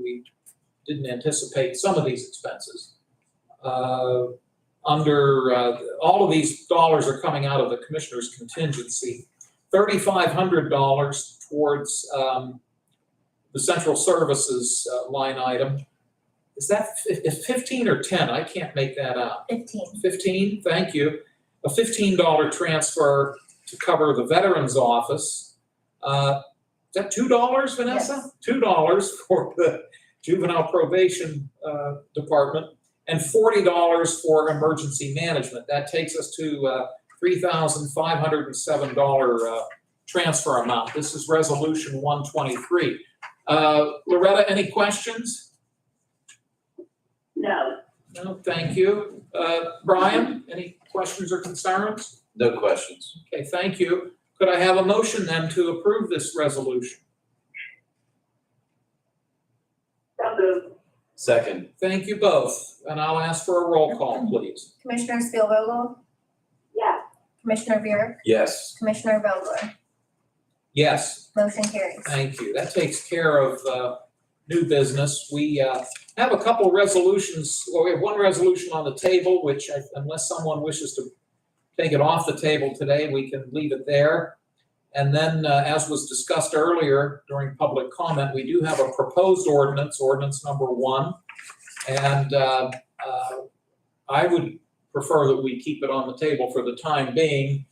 didn't anticipate some of these expenses. All of these dollars are coming out of the commissioner's contingency. $3,500 towards the central services line item. Is that 15 or 10? I can't make that out. 15. 15, thank you. A $15 transfer to cover the Veterans Office. Is that $2, Vanessa? $2 for the Juvenile Probation Department and $40 for emergency management. That takes us to $3,507 transfer amount. This is resolution 123. Loretta, any questions? No. No, thank you. Brian, any questions or concerns? No questions. Okay, thank you. Could I have a motion then to approve this resolution? So moved. Second. Thank you both, and I'll ask for a roll call, please. Commissioner Spielvogel, Yes. Commissioner Buick, Yes. Commissioner Vogler, Yes. motion carries. Thank you. That takes care of new business. We have a couple resolutions, well, we have one resolution on the table, which unless someone wishes to take it off the table today, we can leave it there. And then, as was discussed earlier during public comment, we do have a proposed ordinance, ordinance number 1. And I would prefer that we keep it on the table for the time being,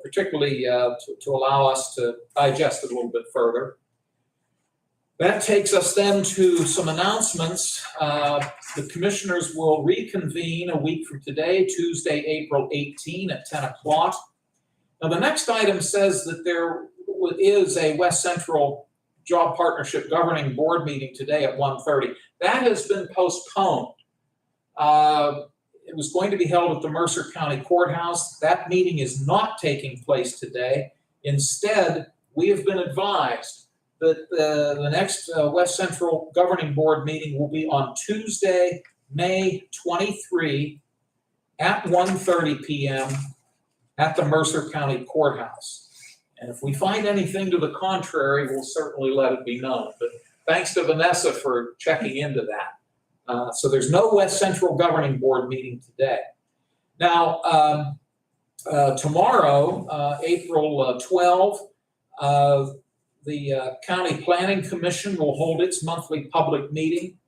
particularly to allow us to digest it a little bit further. That takes us then to some announcements. The commissioners will reconvene a week from today, Tuesday, April 18 at 10 o'clock. Now, the next item says that there is a West Central Job Partnership Governing Board meeting today at 1:30. That has been postponed. It was going to be held at the Mercer County Courthouse. That meeting is not taking place today. Instead, we have been advised that the next West Central Governing Board meeting will be on Tuesday, May 23 at 1:30 p.m. at the Mercer County Courthouse. And if we find anything to the contrary, we'll certainly let it be known. But thanks to Vanessa for checking into that. So there's no West Central Governing Board meeting today. Now, tomorrow, April 12, the County Planning Commission will hold its monthly public meeting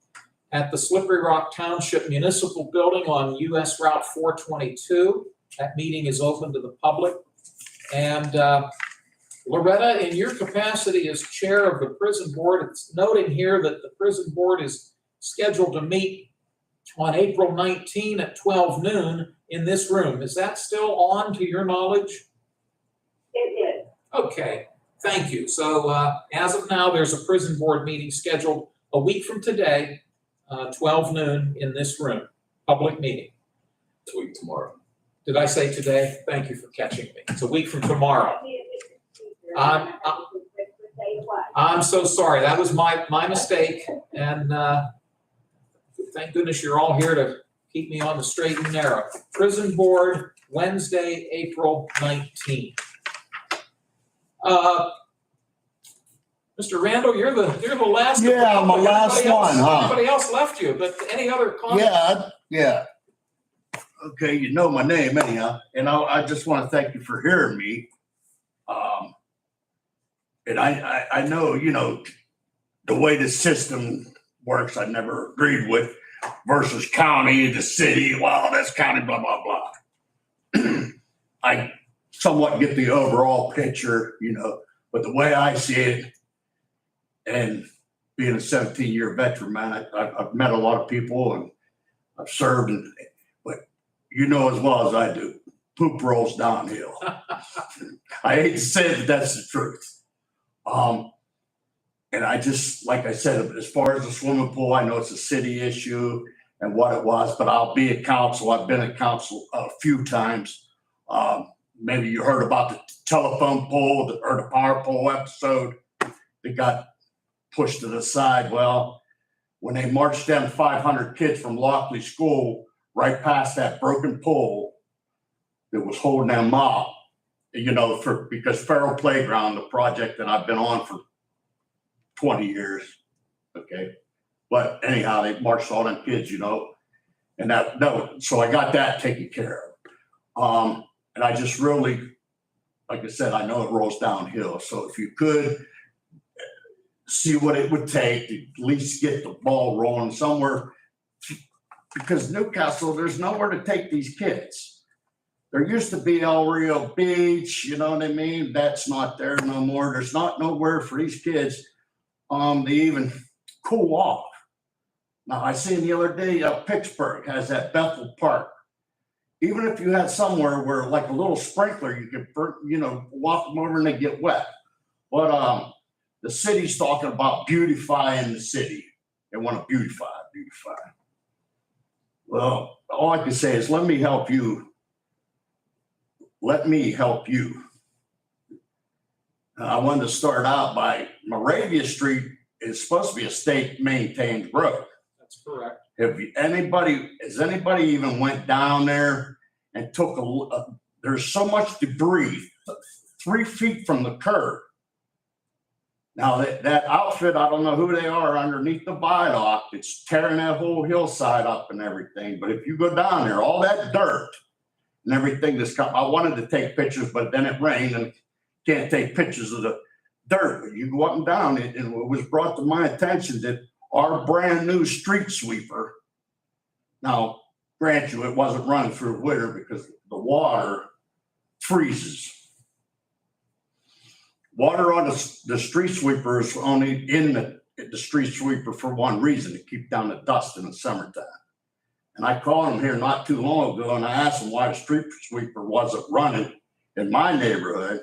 at the Slippery Rock Township Municipal Building on US Route 422. That meeting is open to the public. And Loretta, in your capacity as chair of the prison board, it's noting here that the prison board is scheduled to meet on April 19 at 12 noon in this room. Is that still on, to your knowledge? It is. Okay, thank you. So as of now, there's a prison board meeting scheduled a week from today, 12 noon in this room, public meeting. It's a week tomorrow. Did I say today? Thank you for catching me. It's a week from tomorrow. I'm so sorry. That was my mistake. And thank goodness you're all here to keep me on the straight and narrow. Prison board, Wednesday, April 19th. Mr. Randall, you're the last. of the Yeah, I'm the public. last Everybody else- one, huh? Everybody else left you, but any other comments? Yeah. Okay, you know my name anyhow, and I just want to thank you for hearing me. And I know, the way the system works, I never agreed with versus county, the city, well, that's county, blah, blah, blah. I somewhat get the overall picture, but the way I see it, and being a 17-year veteran, man, I've met a lot of people and I've served, but you know as well as I do, poop rolls downhill. I hate to say it, but that's the truth. And I just, like I said, as far as the swimming pool, I know it's a city issue and what it was, but I'll be at council. I've been at council a few times. Maybe you heard about the telephone pole or the power pole episode that got pushed to the side. Well, when they marched them 500 kids from Lockley School right past that broken pole that was holding them up, because Farrell Playground, the project that I've been on for 20 years, okay? But anyhow, they marched all them kids, and so I got that taken care of. And I just really, like I said, I know it rolls downhill. So if you could see what it would take to at least get the ball rolling somewhere, because Newcastle, there's nowhere to take these kids. There used to be El Rio Beach, you know what I mean? That's not there no more. There's nowhere for these kids to even cool off. Now, I seen the other day, Pittsburgh has that Bethel Park. Even if you had somewhere where like a little sprinkler, you could, walk them over and they get wet. But the city's talking about beautifying the city. They want to beautify. Well, all I can say is let me help you let me help you. I wanted to start out by Moravia Street is supposed to be a state maintained road. That's correct. Has anybody even went down there and took there's so much debris 3 feet from the curb. Now that outfit, I don't know who they are underneath the viaduct. It's tearing that whole hillside up and everything. But if you go down there, all that dirt and everything that's come, I wanted to take pictures, but then it rained and can't take pictures of the dirt. But you go up and down it, and it was brought to my attention that our brand new street sweeper, now grant you, it wasn't running through winter because the water freezes. Water on the street sweeper is only in the street sweeper for one reason, to keep down the dust in the summertime. And I called him here not too long ago and I asked him why the street sweeper wasn't running in my neighborhood.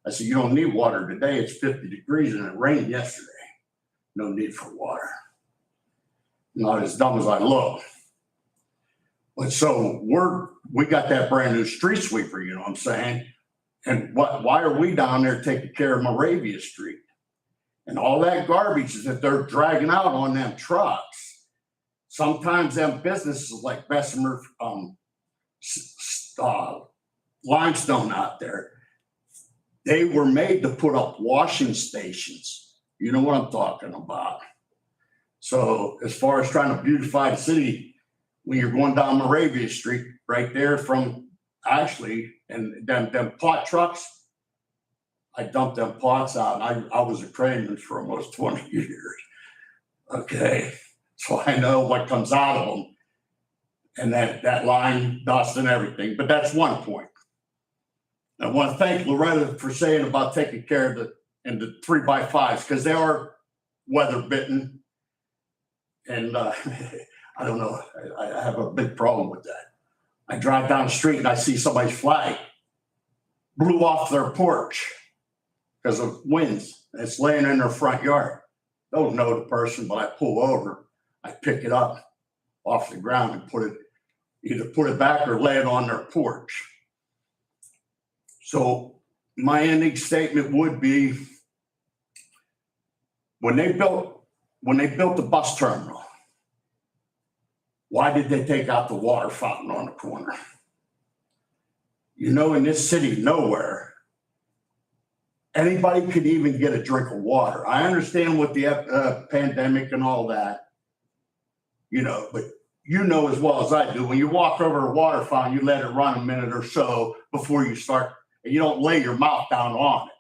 I said, you don't need water today. It's 50 degrees and it rained yesterday. No need for water. Not as dumb as I look. But so we got that brand new street sweeper, you know what I'm saying? And why are we down there taking care of Moravia Street? And all that garbage that they're dragging out on them trucks. Sometimes them businesses like Bessemer, Limestone out there, they were made to put up washing stations. You know what I'm talking about. So as far as trying to beautify the city, when you're going down Moravia Street, right there from Ashley, and them pot trucks, I dumped them pots out. I was a crayman for almost 20 years. Okay, so I know what comes out of them, and that line, dust and everything. But that's one point. I want to thank Loretta for saying about taking care of the 3x5s, because they are weather bitten, and I don't know. I have a big problem with that. I drive down the street and I see somebody's flag blew off their porch because of winds. It's laying in their front yard. Don't know the person, but I pull over, I pick it up off the ground and either put it back or lay it on their porch. So my ending statement would be, when they built the bus terminal, why did they take out the water fountain on the corner? You know, in this city, nowhere, anybody could even get a drink of water. I understand with the pandemic and all that, you know, but you know as well as I do, when you walk over a water fountain, you let it run a minute or so before you start, and you don't lay your mouth down on it.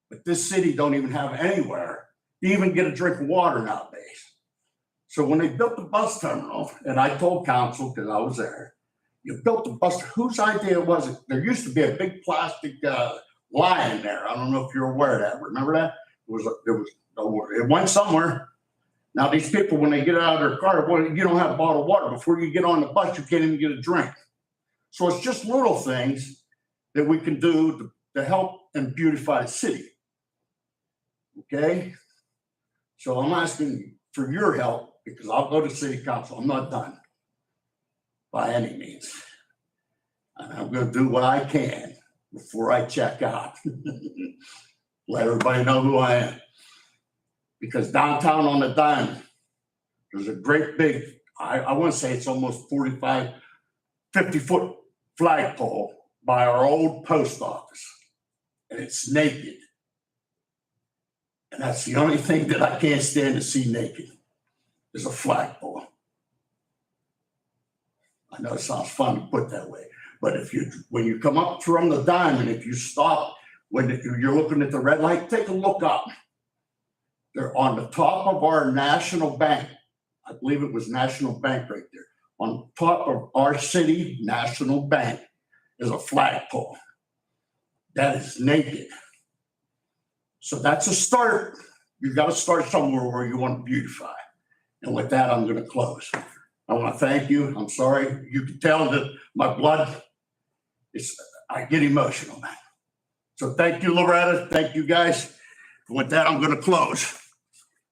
But this city don't even have anywhere to even get a drink of water nowadays. So when they built the bus terminal, and I told council, because I was there, you built the bus, whose idea was it? There used to be a big plastic lion there. I don't know if you're aware of that. Remember that? It went somewhere. Now these people, when they get out of their car, well, you don't have a bottle of water. Before you get on the bus, you can't even get a drink. So it's just little things that we can do to help and beautify the city. Okay? So I'm asking for your help, because I'll go to city council. I'm not done by any means. And I'm going to do what I can before I check out. Let everybody know who I am. Because downtown on the Diamond, there's a great big, I want to say it's almost 45, 50-foot flagpole by our old post office. And it's naked. And that's the only thing that I can't stand to see naked. Is a flagpole. I know it sounds fun to put that way, but when you come up from the Diamond, if you stop when you're looking at the red light, take a look up. They're on the top of our National Bank. I believe it was National Bank right there. On top of our city National Bank is a flagpole that is naked. So that's a start. You've got to start somewhere where you want to beautify. And with that, I'm going to close. I want to thank you. I'm sorry. You can tell that my blood I get emotional, man. So thank you, Loretta. Thank you, guys. And with that, I'm going to close.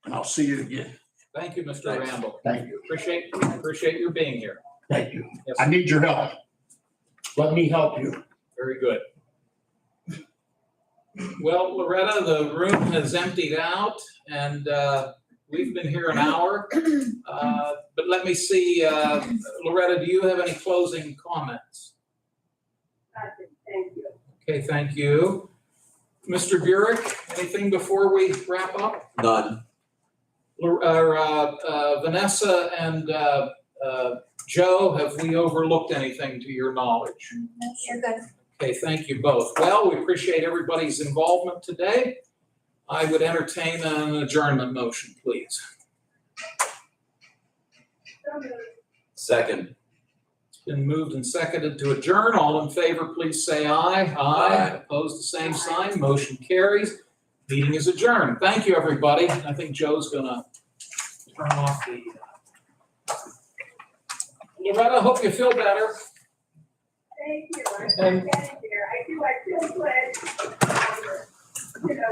And I'll see you again. Thank you, Mr. Randall. Thank you. Appreciate your being here. Thank you. Yes, I need your help. Let me help you. Very good. Well, Loretta, the room has emptied out and we've been here an hour. But let me see, Loretta, do you have any closing comments? Thank you. Okay, thank you. Mr. Burek, anything before we wrap up? None. Vanessa and Joe, have we overlooked anything to your knowledge? You're good. Okay, thank you both. Well, we appreciate everybody's involvement today. I would entertain an adjournment motion, please. So moved. Second. It's been moved and seconded to adjourn. All in favor, please say aye. Aye. Opposed, the same sign. Motion carries. Meeting is adjourned. Thank you, everybody. I think Joe's gonna turn off the. Loretta, hope you feel better. Thank you. I'm getting there. I feel good. You know,